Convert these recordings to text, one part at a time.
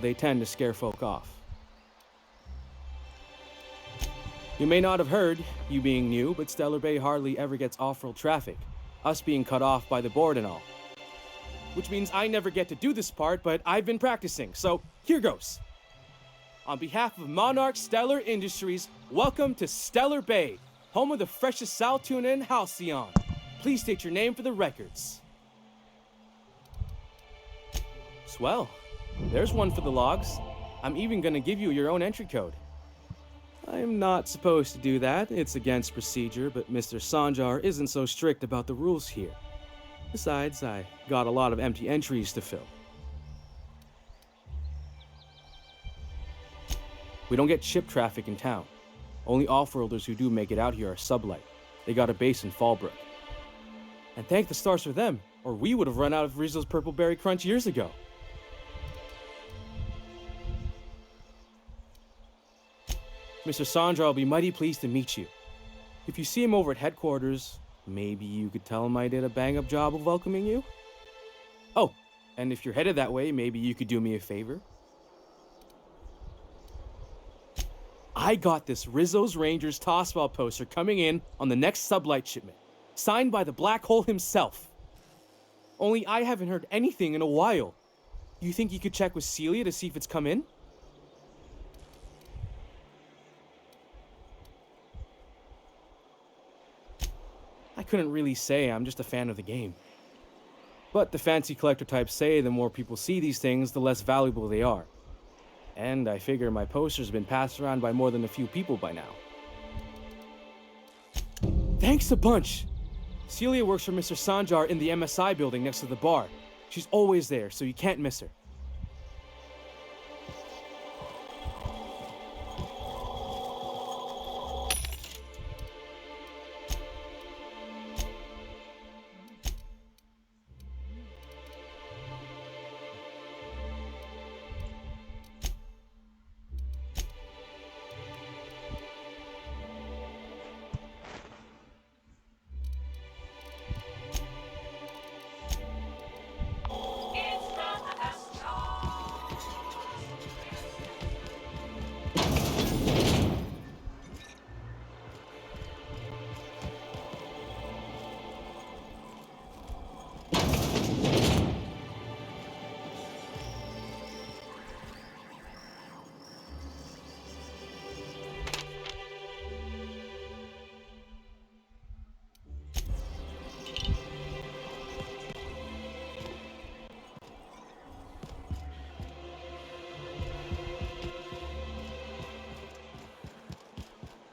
so they tend to scare folk off. You may not have heard, you being new, but Stellar Bay hardly ever gets off-road traffic, us being cut off by the board and all. Which means I never get to do this part, but I've been practicing, so here goes. On behalf of Monarch Stellar Industries, welcome to Stellar Bay, home of the freshest sal tuna and halcyon. Please state your name for the records. Swell. There's one for the logs. I'm even gonna give you your own entry code. I'm not supposed to do that, it's against procedure, but Mr. Sanjar isn't so strict about the rules here. Besides, I got a lot of empty entries to fill. We don't get ship traffic in town. Only off-worlders who do make it out here are sublight. They got a base in Fallbrook. And thank the stars for them, or we would have run out of Rizzo's Purple Berry Crunch years ago. Mr. Sandra will be mighty pleased to meet you. If you see him over at headquarters, maybe you could tell him I did a bang-up job of welcoming you? Oh, and if you're headed that way, maybe you could do me a favor? I got this Rizzo's Rangers tossball poster coming in on the next sublight shipment, signed by the Black Hole himself. Only I haven't heard anything in a while. You think you could check with Celia to see if it's come in? I couldn't really say, I'm just a fan of the game. But the fancy collector types say the more people see these things, the less valuable they are. And I figure my poster's been passed around by more than a few people by now. Thanks a bunch! Celia works for Mr. Sanjar in the MSI building next to the bar. She's always there, so you can't miss her.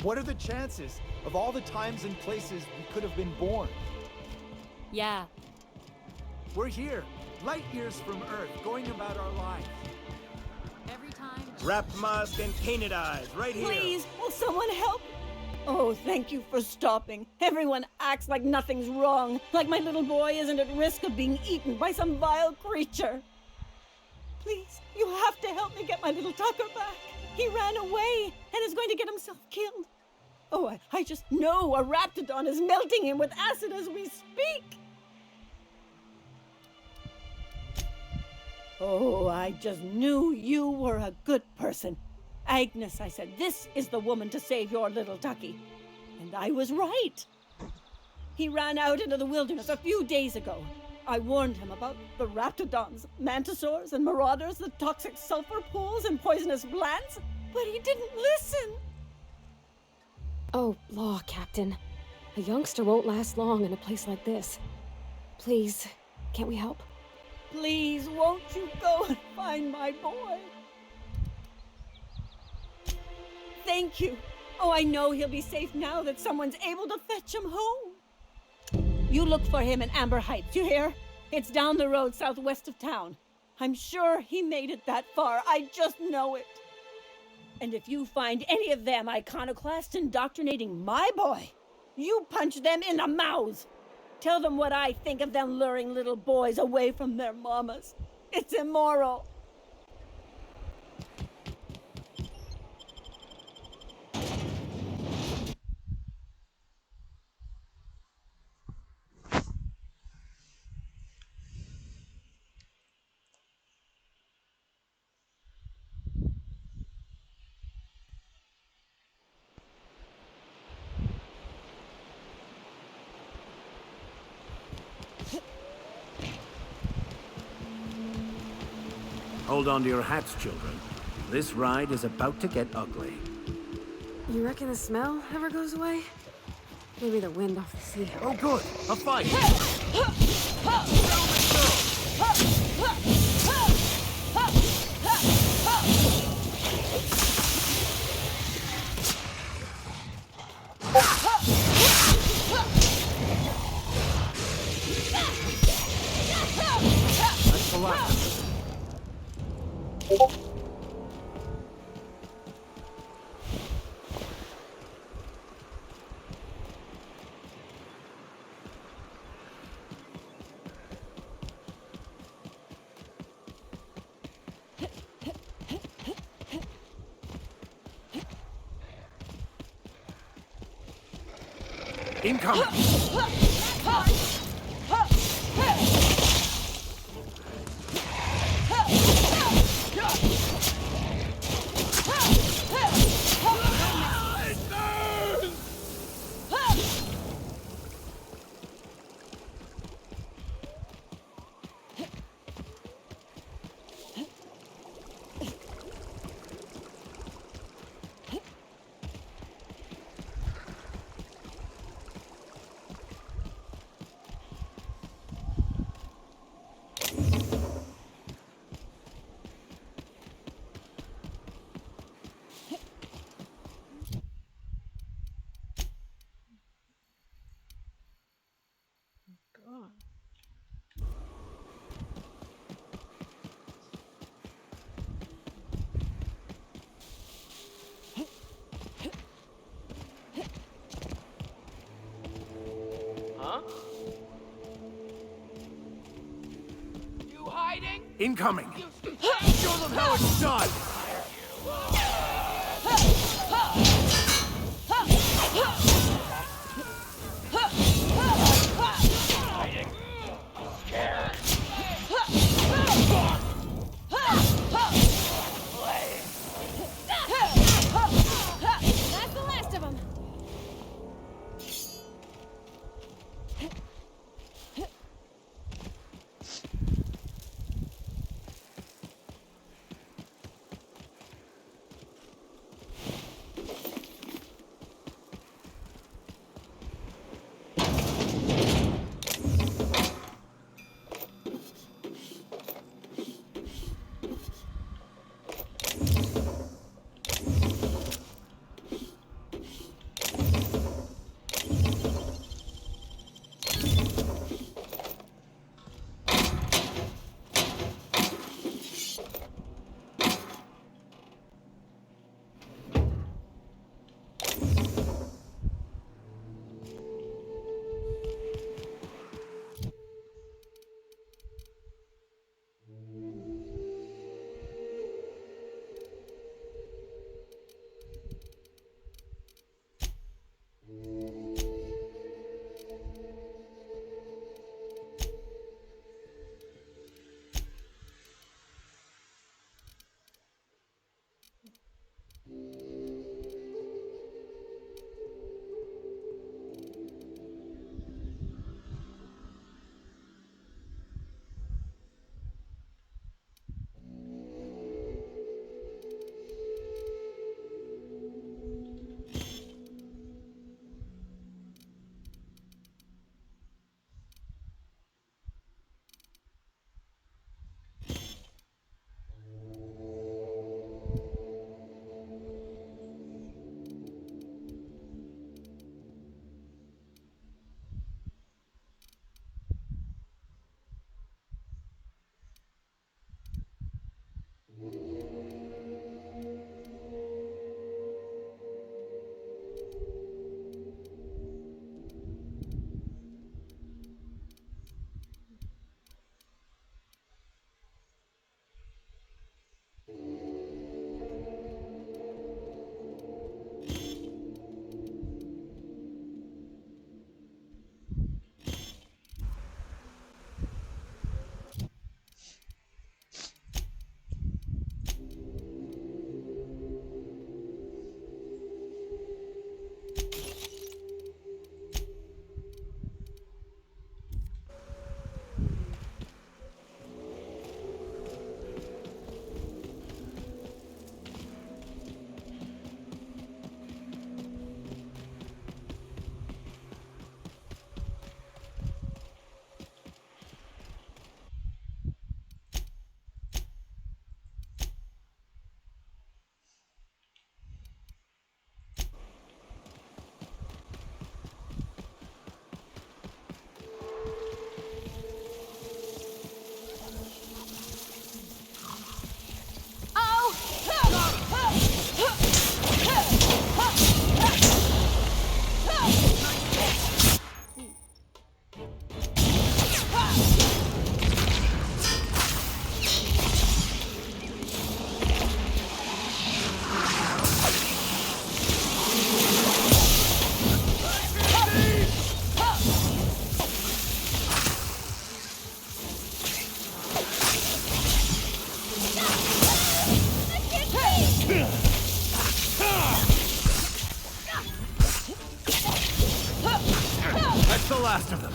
What are the chances of all the times and places we could have been born? Yeah. We're here, light years from Earth, going about our lives. Every time. Wrap mask and painted eyes, right here. Please, will someone help? Oh, thank you for stopping. Everyone acts like nothing's wrong, like my little boy isn't at risk of being eaten by some vile creature. Please, you have to help me get my little Tucker back. He ran away and is going to get himself killed. Oh, I just know a Raptidon is melting him with acid as we speak. Oh, I just knew you were a good person. Agnes, I said, this is the woman to save your little Tucky. And I was right. He ran out into the wilderness a few days ago. I warned him about the Raptidons, Mantisaurs, and Marauders, the toxic sulfur pools, and poisonous plants, but he didn't listen. Oh, law, Captain. A youngster won't last long in a place like this. Please, can't we help? Please, won't you go and find my boy? Thank you. Oh, I know he'll be safe now that someone's able to fetch him home. You look for him in Amber Heights, you hear? It's down the road southwest of town. I'm sure he made it that far. I just know it. And if you find any of them iconoclasts indoctrinating my boy, you punch them in the mouth. Tell them what I think of them luring little boys away from their mamas. It's immoral. Hold on to your hats, children. This ride is about to get ugly. You reckon the smell ever goes away? Maybe the wind off the sea. Oh good, a fight! That's the last. Incoming! You hiding? Incoming! Show them how it's done! That's the last of them! last of them.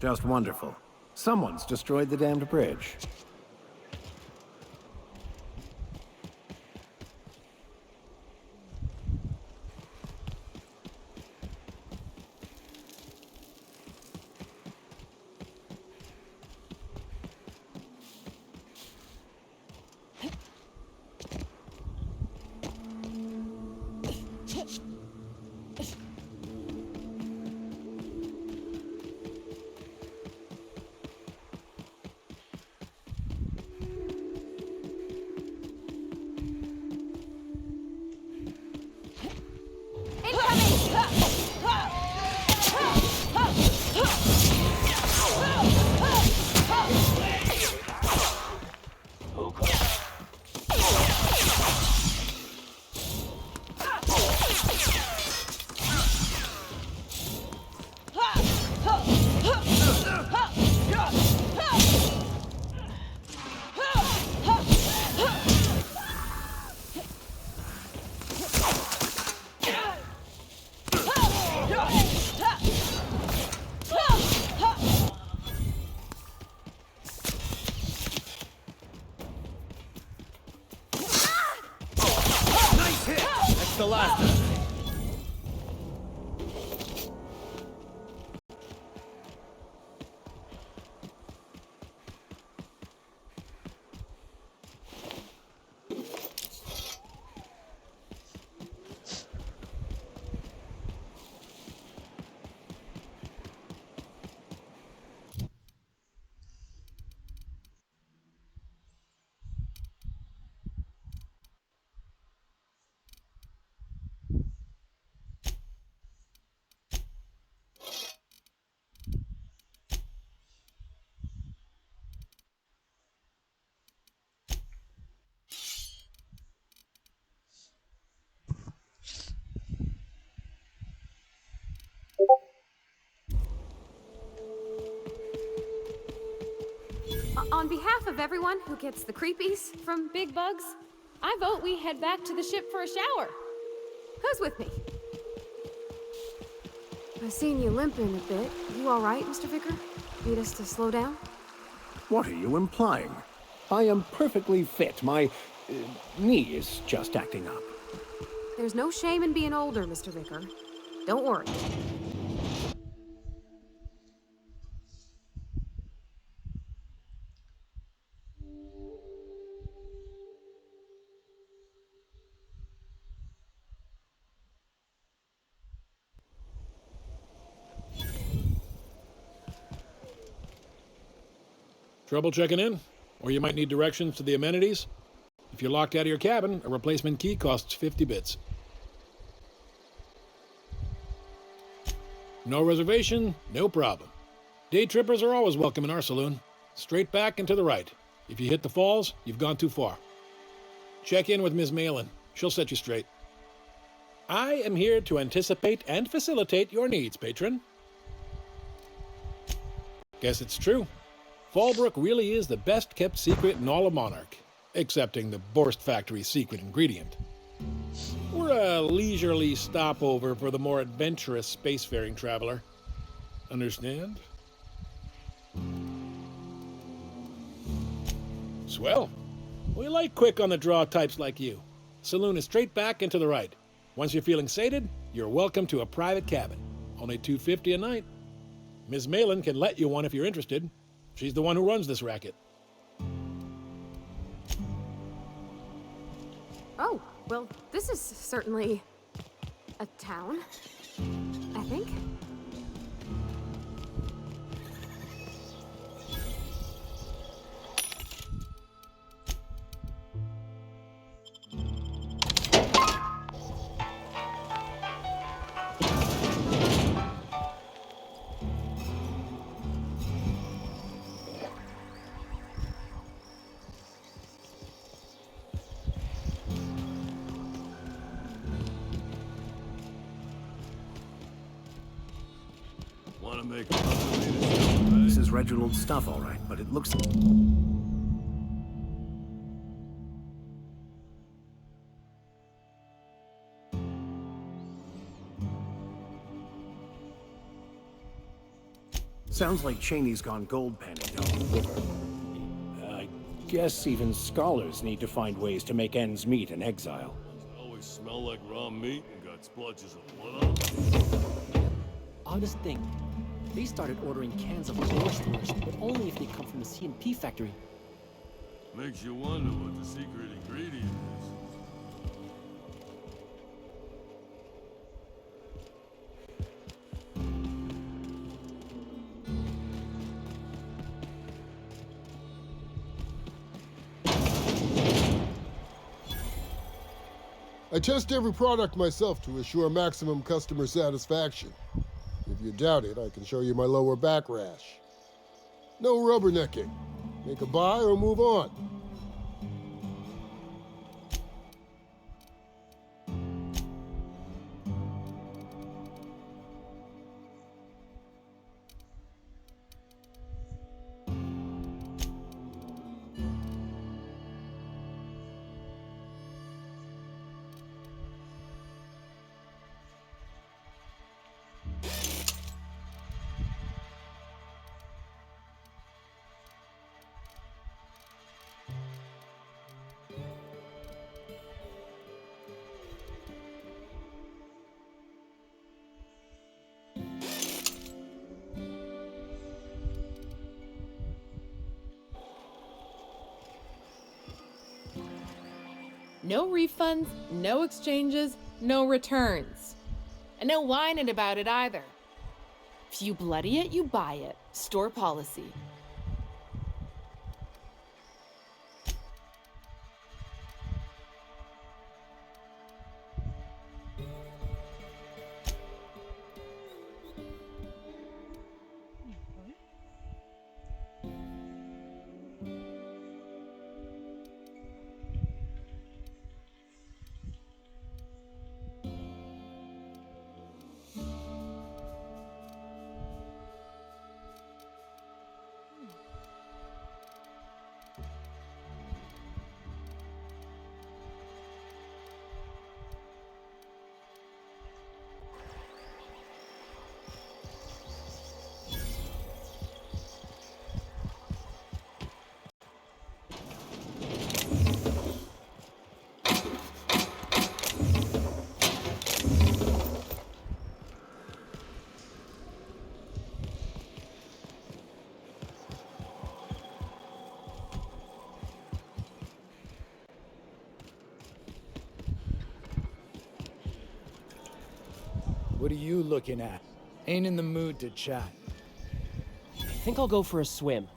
Just wonderful. Someone's destroyed the damned bridge. The last of them. On behalf of everyone who gets the creepies from big bugs, I vote we head back to the ship for a shower. Who's with me? I've seen you limping a bit. You all right, Mr. Vicar? Need us to slow down? What are you implying? I am perfectly fit. My knee is just acting up. There's no shame in being older, Mr. Vicar. Don't worry. Trouble checking in? Or you might need directions to the amenities? If you're locked out of your cabin, a replacement key costs 50 bits. No reservation? No problem. Day trippers are always welcome in our saloon. Straight back and to the right. If you hit the falls, you've gone too far. Check in with Ms. Malin. She'll set you straight. I am here to anticipate and facilitate your needs, patron. Guess it's true. Fallbrook really is the best-kept secret in all of Monarch, excepting the Borst Factory's secret ingredient. We're a leisurely stopover for the more adventurous spacefaring traveler. Understand? Swell. We like quick-on-the-draw types like you. Saloon is straight back and to the right. Once you're feeling sated, you're welcome to a private cabin. Only $250 a night. Ms. Malin can let you one if you're interested. She's the one who runs this racket. Oh, well, this is certainly a town, I think. Gotta make a run for me to Stellar Bay. This is Reginald's stuff, all right, but it looks... Sounds like Cheney's gone gold panning down the river. I guess even scholars need to find ways to make ends meet in exile. Does it always smell like raw meat and got splotches of blood on it? Oddest thing. They started ordering cans of floor stores, but only if they come from the C&P factory. Makes you wonder what the secret ingredient is. I test every product myself to assure maximum customer satisfaction. If you doubt it, I can show you my lower back rash. No rubbernecking. Make a buy or move on. No refunds, no exchanges, no returns. And no whining about it either. If you bloody it, you buy it. Store policy. What are you looking at? Ain't in the mood to chat. I think I'll go for a swim.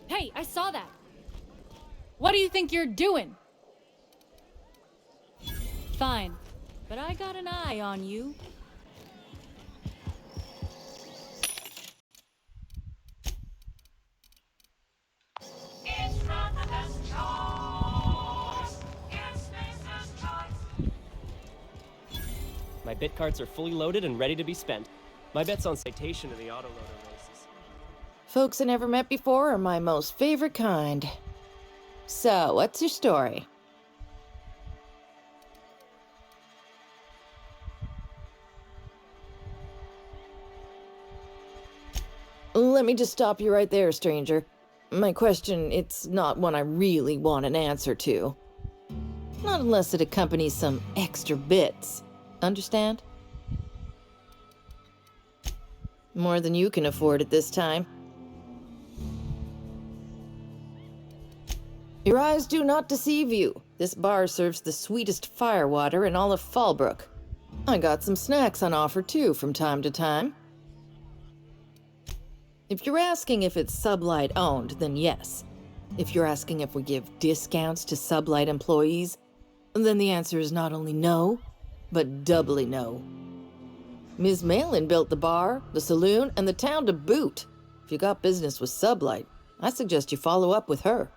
Hey, I saw that. What do you think you're doing? Fine, but I got an eye on you. My bit cards are fully loaded and ready to be spent. My bet's on citation in the autoloader races. Folks I never met before are my most favorite kind. So, what's your story? Let me just stop you right there, stranger. My question, it's not one I really want an answer to. Not unless it accompanies some extra bits. Understand? More than you can afford at this time. Your eyes do not deceive you. This bar serves the sweetest firewater in all of Fallbrook. I got some snacks on offer too from time to time. If you're asking if it's Sublight owned, then yes. If you're asking if we give discounts to Sublight employees, then the answer is not only no, but doubly no. Ms. Malin built the bar, the saloon, and the town to boot. If you got business with Sublight, I suggest you follow up with her.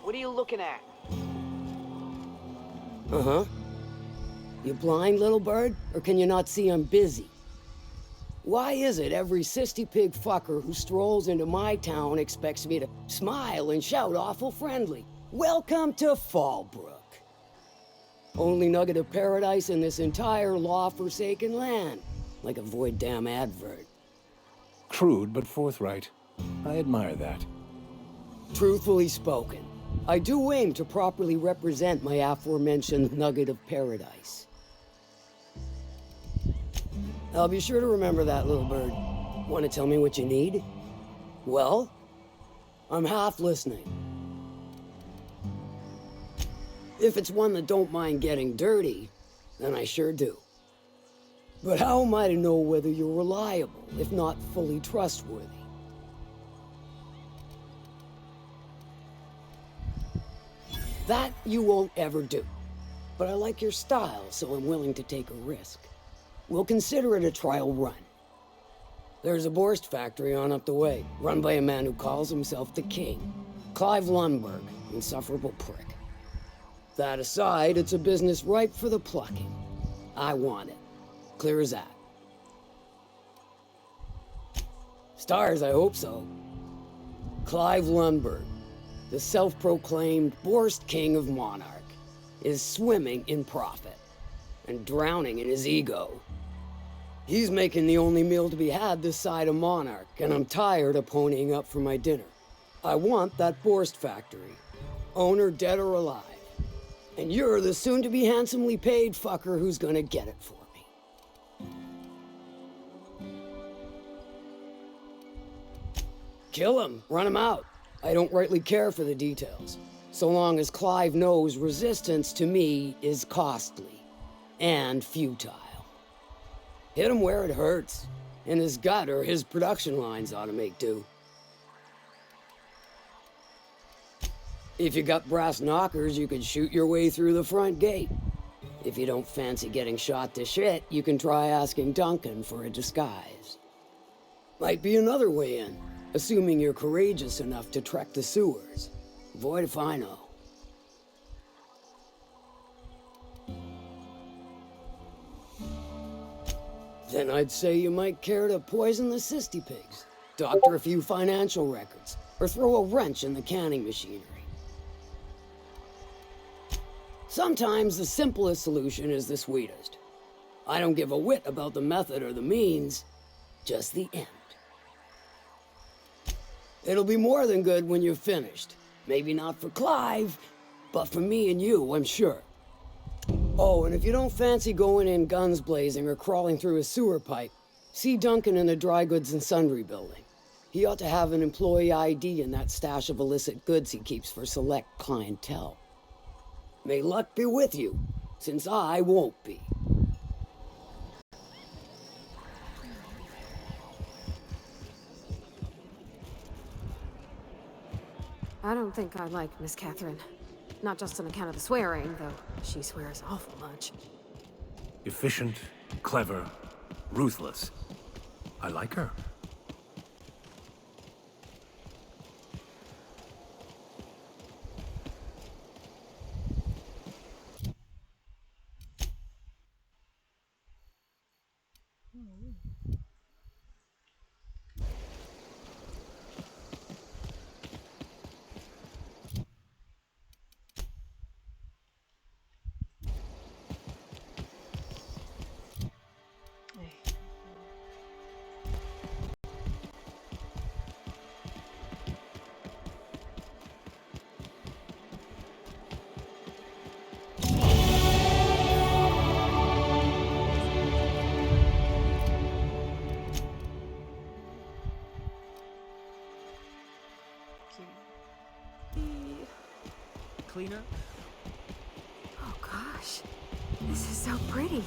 What are you looking at? Uh-huh. You blind, little bird? Or can you not see I'm busy? Why is it every sissy pig fucker who strolls into my town expects me to smile and shout awful friendly? Welcome to Fallbrook. Only nugget of paradise in this entire law-forsaken land. Like a void damn advert. Crude but forthright. I admire that. Truthfully spoken, I do aim to properly represent my aforementioned nugget of paradise. I'll be sure to remember that, little bird. Want to tell me what you need? Well, I'm half listening. If it's one that don't mind getting dirty, then I sure do. But how am I to know whether you're reliable, if not fully trustworthy? That you won't ever do. But I like your style, so I'm willing to take a risk. We'll consider it a trial run. There's a Borst factory on up the way, run by a man who calls himself the King. Clive Lundberg, insufferable prick. That aside, it's a business ripe for the plucking. I want it. Clear as that. Stars, I hope so. Clive Lundberg, the self-proclaimed Borst King of Monarch, is swimming in profit and drowning in his ego. He's making the only meal to be had this side of Monarch, and I'm tired of ponying up for my dinner. I want that Borst factory, owner dead or alive. And you're the soon-to-be handsomely paid fucker who's gonna get it for me. Kill him, run him out. I don't rightly care for the details, so long as Clive knows resistance to me is costly and futile. Hit him where it hurts, and his gut or his production lines ought to make do. If you got brass knockers, you could shoot your way through the front gate. If you don't fancy getting shot to shit, you can try asking Duncan for a disguise. Might be another way in, assuming you're courageous enough to trek the sewers. Void if I know. Then I'd say you might care to poison the cysty pigs, doctor a few financial records, or throw a wrench in the canning machinery. Sometimes the simplest solution is the sweetest. I don't give a whit about the method or the means, just the end. It'll be more than good when you're finished. Maybe not for Clive, but for me and you, I'm sure. Oh, and if you don't fancy going in guns blazing or crawling through a sewer pipe, see Duncan in the dry goods and sundry building. He ought to have an employee ID in that stash of illicit goods he keeps for select clientele. May luck be with you, since I won't be. I don't think I like Miss Catherine. Not just on account of the swearing, though she swears awful much. Efficient, clever, ruthless. I like her. Cleaner? Oh gosh, this is so pretty.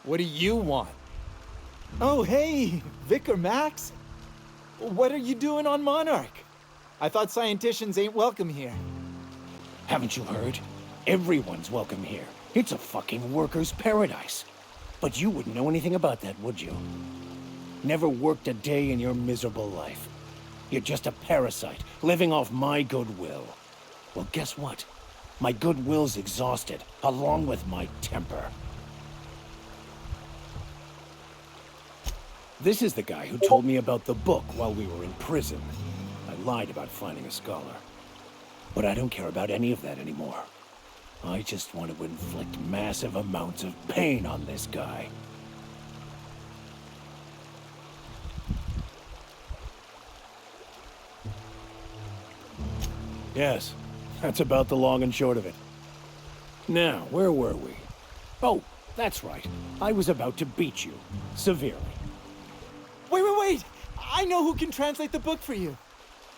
What do you want? Oh, hey, Vicar Max. What are you doing on Monarch? I thought scienticians ain't welcome here. Haven't you heard? Everyone's welcome here. It's a fucking worker's paradise. But you wouldn't know anything about that, would you? Never worked a day in your miserable life. You're just a parasite, living off my goodwill. Well, guess what? My goodwill's exhausted, along with my temper. This is the guy who told me about the book while we were in prison. I lied about finding a scholar. But I don't care about any of that anymore. I just want to inflict massive amounts of pain on this guy. Yes, that's about the long and short of it. Now, where were we? Oh, that's right. I was about to beat you. Severely. Wait! I know who can translate the book for you.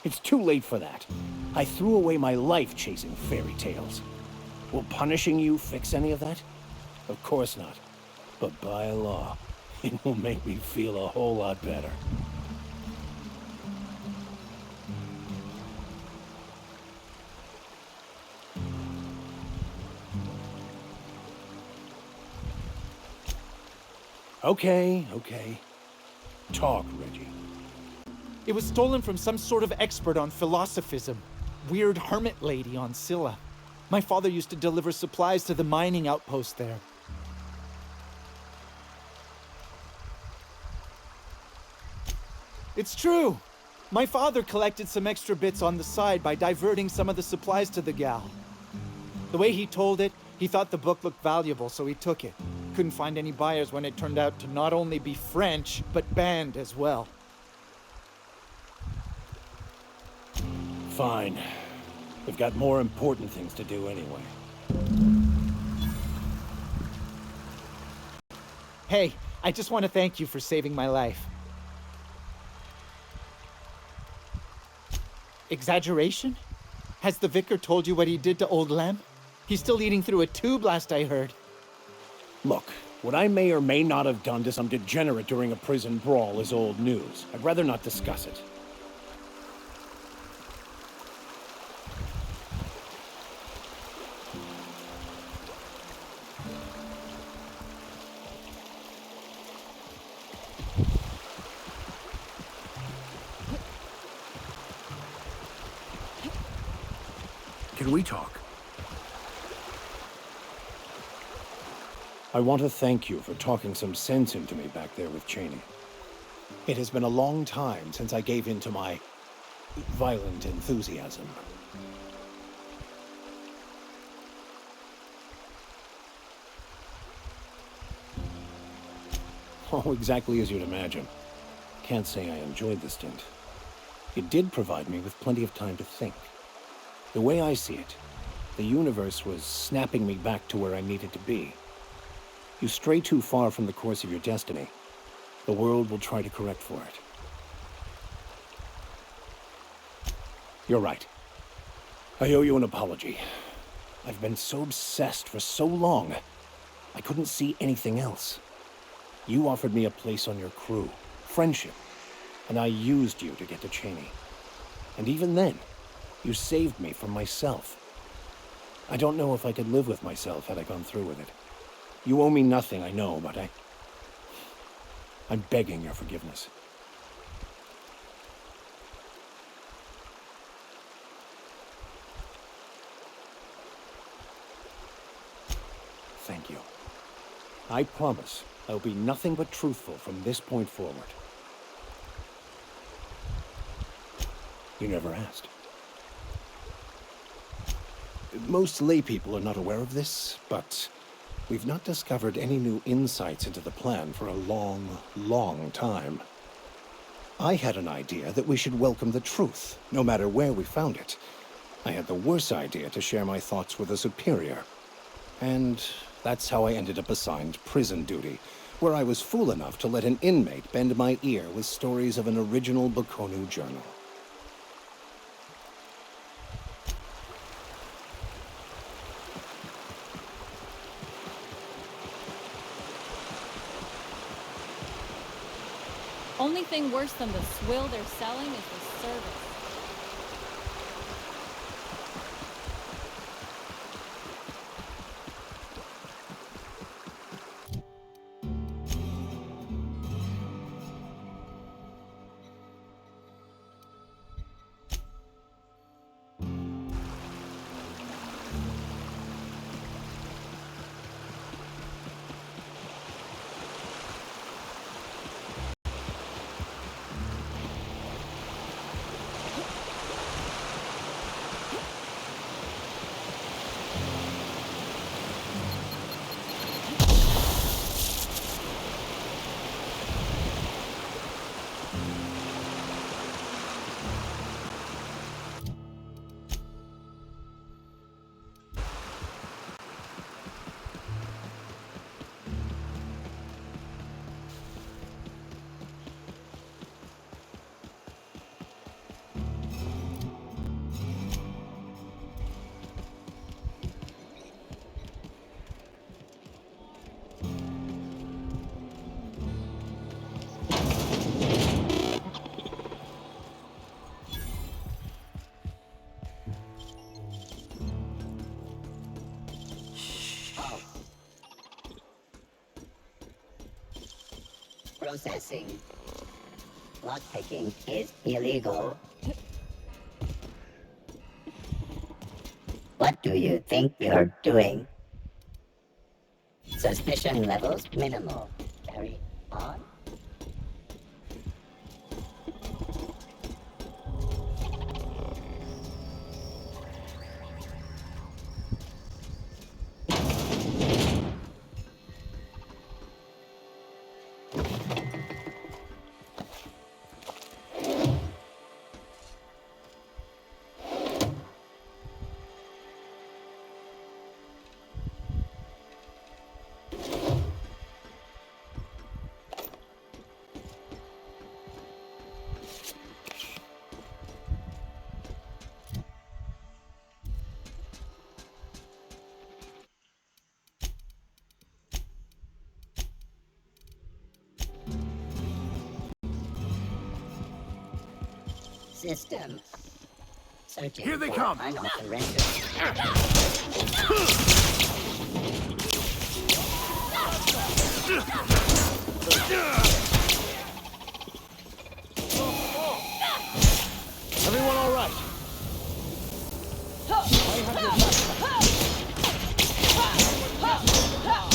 It's too late for that. I threw away my life chasing fairy tales. Will punishing you fix any of that? Of course not. But by law, it will make me feel a whole lot better. Okay. Talk, Reggie. It was stolen from some sort of expert on philosophism. Weird hermit lady on Scylla. My father used to deliver supplies to the mining outpost there. It's true. My father collected some extra bits on the side by diverting some of the supplies to the gal. The way he told it, he thought the book looked valuable, so he took it. Couldn't find any buyers when it turned out to not only be French, but banned as well. Fine. We've got more important things to do anyway. Hey, I just want to thank you for saving my life. Exaggeration? Has the vicar told you what he did to old Lem? He's still eating through a tube, last I heard. Look, what I may or may not have done to some degenerate during a prison brawl is old news. I'd rather not discuss it. Can we talk? I want to thank you for talking some sense into me back there with Cheney. It has been a long time since I gave in to my violent enthusiasm. Oh, exactly as you'd imagine. Can't say I enjoyed the stint. It did provide me with plenty of time to think. The way I see it, the universe was snapping me back to where I needed to be. You stray too far from the course of your destiny, the world will try to correct for it. You're right. I owe you an apology. I've been so obsessed for so long, I couldn't see anything else. You offered me a place on your crew, friendship, and I used you to get to Cheney. And even then, you saved me from myself. I don't know if I could live with myself had I gone through with it. You owe me nothing, I know, but I'm begging your forgiveness. Thank you. I promise I'll be nothing but truthful from this point forward. You never asked. Most laypeople are not aware of this, but we've not discovered any new insights into the plan for a long, long time. I had an idea that we should welcome the truth, no matter where we found it. I had the worse idea to share my thoughts with a superior. And that's how I ended up assigned prison duty, where I was fool enough to let an inmate bend my ear with stories of an original Bokonu journal. Only thing worse than the swill they're selling is the service. Processing. Lockpicking is illegal. What do you think you're doing? Suspicion levels minimal. Carry on. System. Searching. Here they for come. Surrender. Everyone all right? I have your back.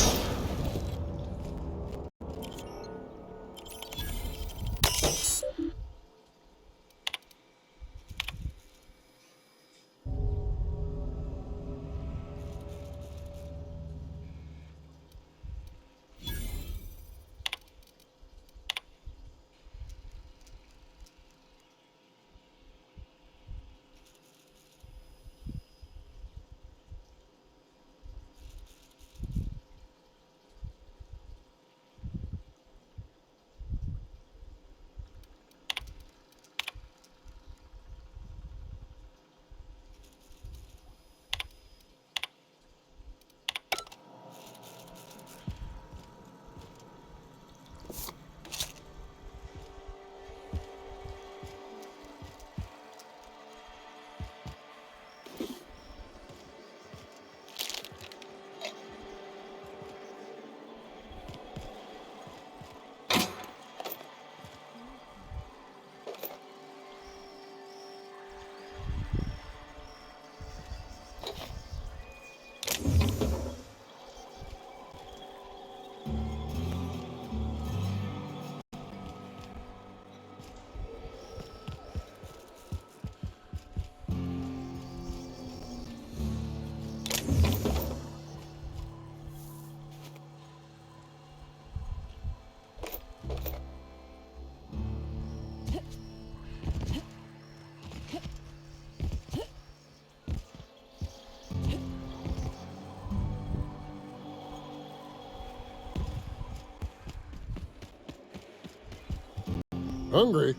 Hungry?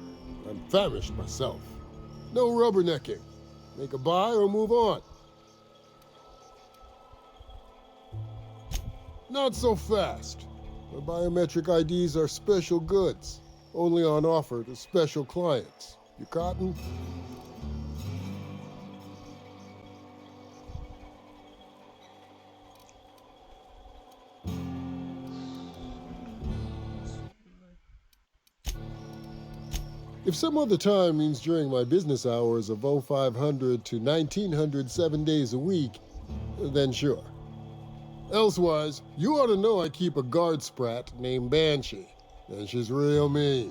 I'm famished myself. No rubbernecking. Make a buy or move on. Not so fast. My biometric IDs are special goods. only on offer to special clients. You cotton? If some other time means during my business hours of 0500 to 1900 7 days a week, then sure. Elsewise, you ought to know I keep a guard sprat named Banshee, and she's real mean.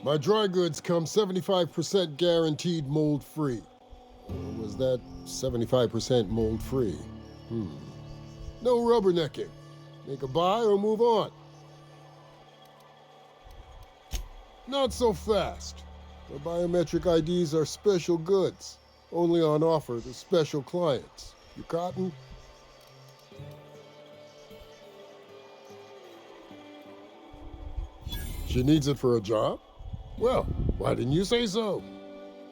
My dry goods come 75% guaranteed mold-free. Or was that 75% mold-free? No rubbernecking. Make a buy or move on. Not so fast. The biometric IDs are special goods, only on offer to special clients. You cotton? She needs it for a job? Well, why didn't you say so?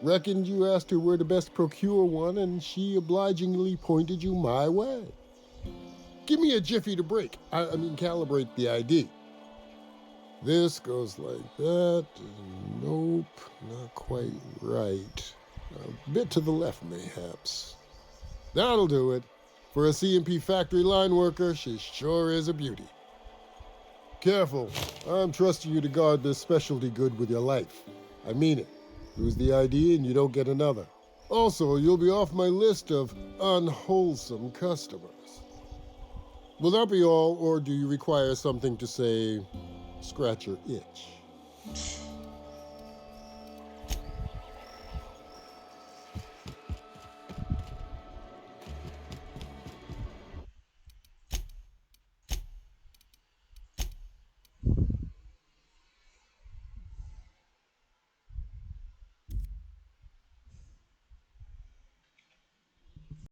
Reckoned you asked her where to best procure one, and she obligingly pointed you my way. Give me a jiffy to break. I mean, calibrate the ID. This goes like that. Nope, not quite right. A bit to the left, mayhaps. That'll do it. For a CMP factory line worker, she sure is a beauty. Careful. I'm trusting you to guard this specialty good with your life. I mean it. Lose the ID and you don't get another. Also, you'll be off my list of unwholesome customers. Will that be all, or do you require something to say, scratch your itch?